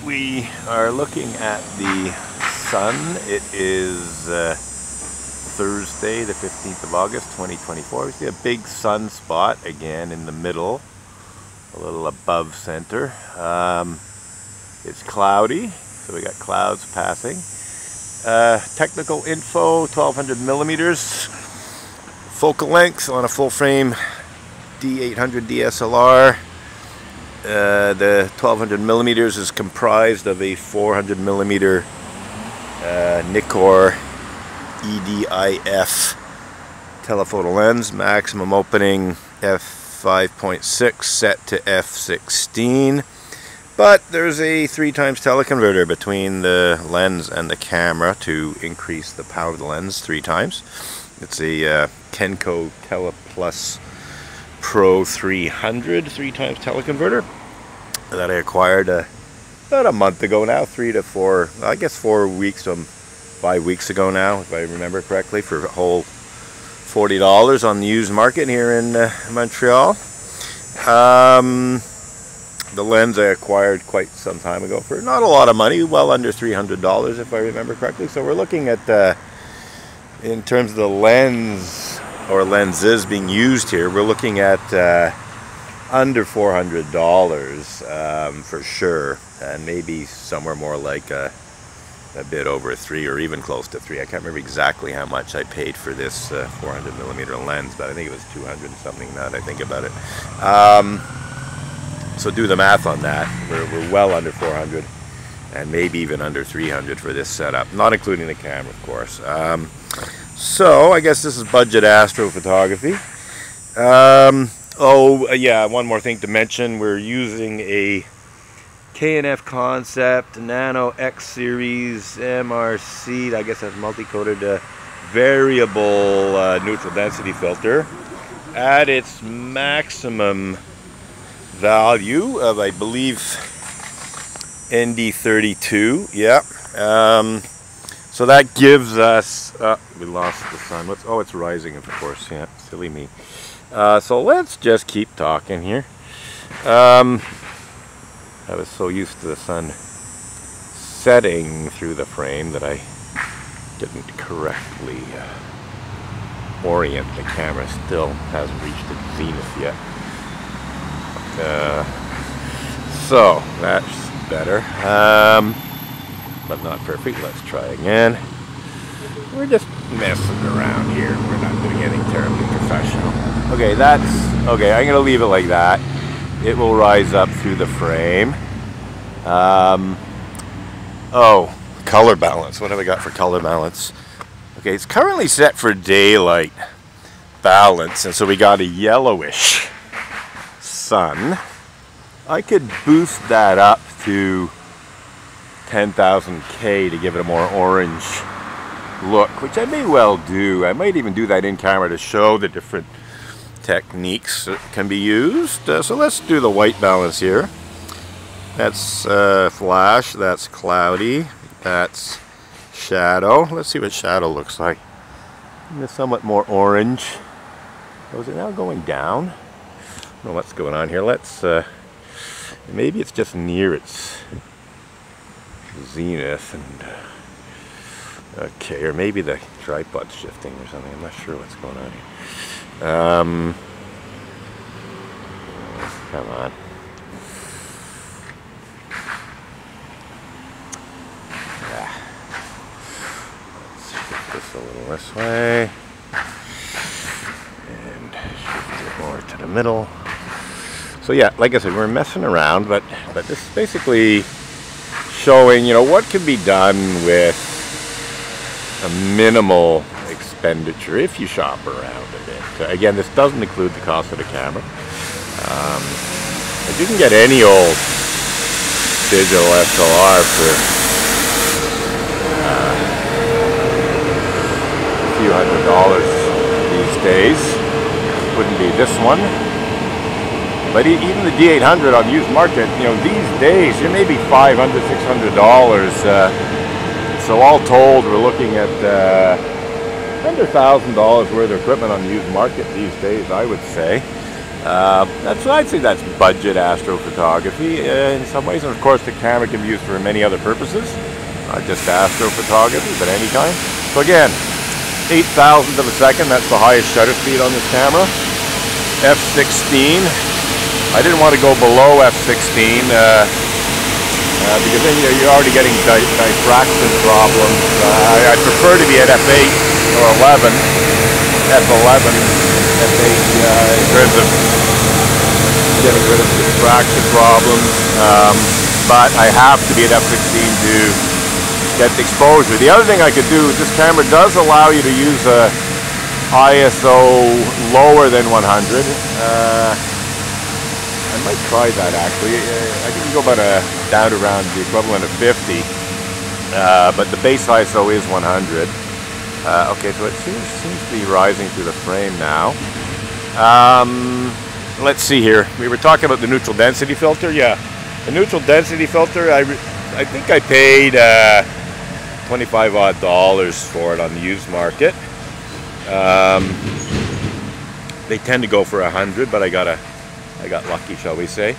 We are looking at the sun. It is Thursday, the 15th of August, 2024. We see a big sunspot again in the middle, a little above center. It's cloudy, so we got clouds passing. Technical info, 1200 millimeters. Focal length on a full frame D800 DSLR. The 1200 millimeters is comprised of a 400 millimeter Nikkor EDIF telephoto lens, maximum opening f5.6 set to f16, but there's a 3x teleconverter between the lens and the camera to increase the power of the lens 3 times. It's a Kenko Teleplus Pro 300 3x teleconverter that I acquired about a month ago now, 3 to 4, I guess 4 weeks to 5 weeks ago now, if I remember correctly, for a whole $40 on the used market here in Montreal. The lens I acquired quite some time ago for not a lot of money, well under $300 if I remember correctly. So we're looking at, in terms of the lens or lenses being used here, we're looking at under $400 for sure, and maybe somewhere more like a bit over 3 or even close to 3. I can't remember exactly how much I paid for this 400 millimeter lens, but I think it was 200 and something now that I think about it. So do the math on that. We're well under 400 and maybe even under 300 for this setup, not including the camera, of course. So I guess this is budget astrophotography. Oh yeah, one more thing to mention. We're using a K&F Concept Nano X Series MRC, I guess that's multi-coated variable neutral density filter at its maximum value of, I believe, ND32. Yeah. So that gives us, we lost the sun. Oh, it's rising, of course. Yeah, silly me. So let's just keep talking here. I was so used to the sun setting through the frame that I didn't correctly orient the camera. Still hasn't reached its zenith yet. So that's better, but not perfect. Let's try again. We're just messing around here. We're not doing anything terribly professional. Okay, that's okay. I'm gonna leave it like that. It will rise up through the frame. Oh, color balance. What have I got for color balance? Okay, it's currently set for daylight balance, and so we got a yellowish sun. I could boost that up to 10,000K to give it a more orange look, which I may well do. I might even do that in camera to show the different techniques that can be used. So let's do the white balance here. That's flash, that's cloudy, that's shadow. Let's see what shadow looks like. It's somewhat more orange. Oh, is it now going down? I don't know what's going on here. Let's, maybe it's just near its zenith, and okay, or maybe the tripod's shifting or something. I'm not sure what's going on here. Come on. Let's shift this a little this way and shift it more to the middle. So yeah, like I said, we're messing around, but this is basically showing, you know, what can be done with a minimal expenditure if you shop around a bit. Again, this doesn't include the cost of the camera. But you can get any old digital SLR for a few $100s these days. Wouldn't be this one. But even the D800 on used market, you know, these days, it may be $500, $600. So all told, we're looking at under $1,000 worth of equipment on the used market these days, I would say. I'd say that's budget astrophotography in some ways, and of course the camera can be used for many other purposes, not just astrophotography, but any kind. So again, 8,000th of a second, that's the highest shutter speed on this camera. F16. I didn't want to go below F16 because then you're already getting diffraction problems. I prefer to be at F8 or 11, F11, F8 in terms of getting rid of diffraction problems, but I have to be at F16 to get the exposure. The other thing I could do is this camera does allow you to use a ISO lower than 100. I might try that actually. I can go about down to around the equivalent of 50, but the base ISO is 100. Okay, so it seems to be rising through the frame now. Let's see here. We were talking about the neutral density filter. Yeah, the neutral density filter. I think I paid $25 odd for it on the used market. They tend to go for 100, but I got lucky, shall we say.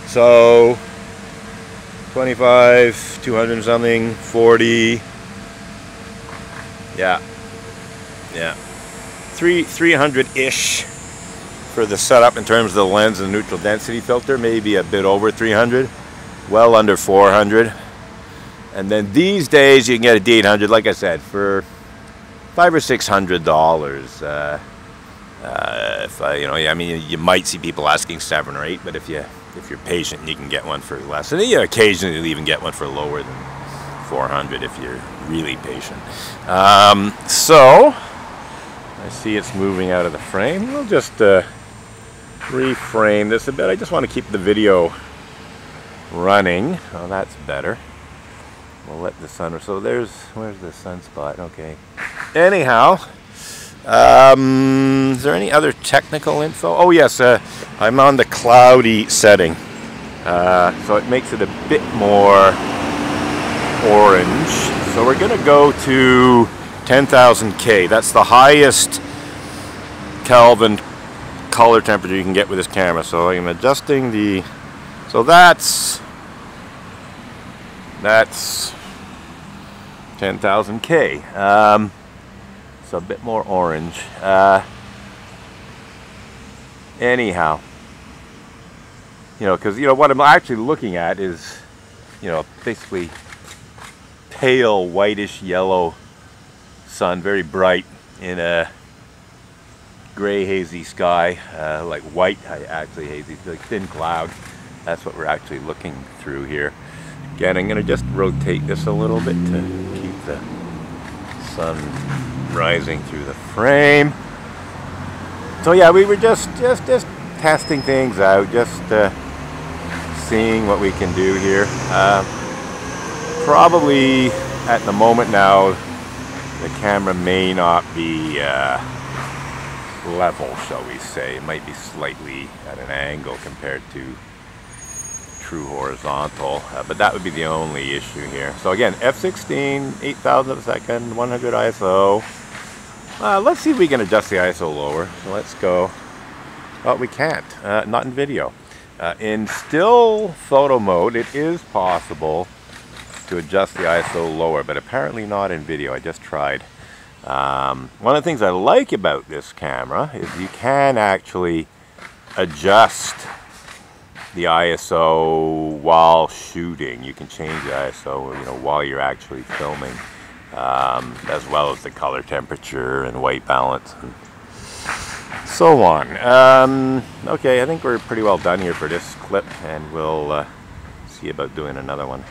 So 25, 200 something, 40. Yeah. 300-ish for the setup in terms of the lens and neutral density filter, maybe a bit over 300, well under 400. And then these days you can get a D800, like I said, for $500 or $600. I mean, you might see people asking 7 or 8, but if you're patient, you can get one for less. And you occasionally you'll even get one for lower than 400 if you're really patient. So I see it's moving out of the frame. We'll just reframe this a bit. I just want to keep the video running. Oh, that's better. We'll let the sun. So where's the sunspot? Okay. Anyhow, is there any other technical info? Oh yes, I'm on the cloudy setting, so it makes it a bit more orange. So we're gonna go to 10,000 K. That's the highest Kelvin color temperature you can get with this camera. So I'm adjusting the. So that's 10,000 K. So a bit more orange. Anyhow, because what I'm actually looking at is, basically pale whitish yellow sun, very bright in a gray hazy sky, like white actually hazy, like thin cloud. That's what we're actually looking through here. Again, I'm going to just rotate this a little bit to keep the sun rising through the frame. So yeah, we were just testing things out, just seeing what we can do here. Probably at the moment now, the camera may not be level, shall we say. It might be slightly at an angle compared to true horizontal, but that would be the only issue here. So again, F16, 8,000 of a second, 100 ISO. Let's see if we can adjust the ISO lower. So let's go. Oh, we can't. Not in video. In still photo mode, it is possible to adjust the ISO lower, but apparently not in video. I just tried. One of the things I like about this camera is you can actually adjust the ISO while shooting. You can change the ISO, while you're actually filming, as well as the color temperature and white balance and so on. Okay, I think we're pretty well done here for this clip, and we'll see about doing another one.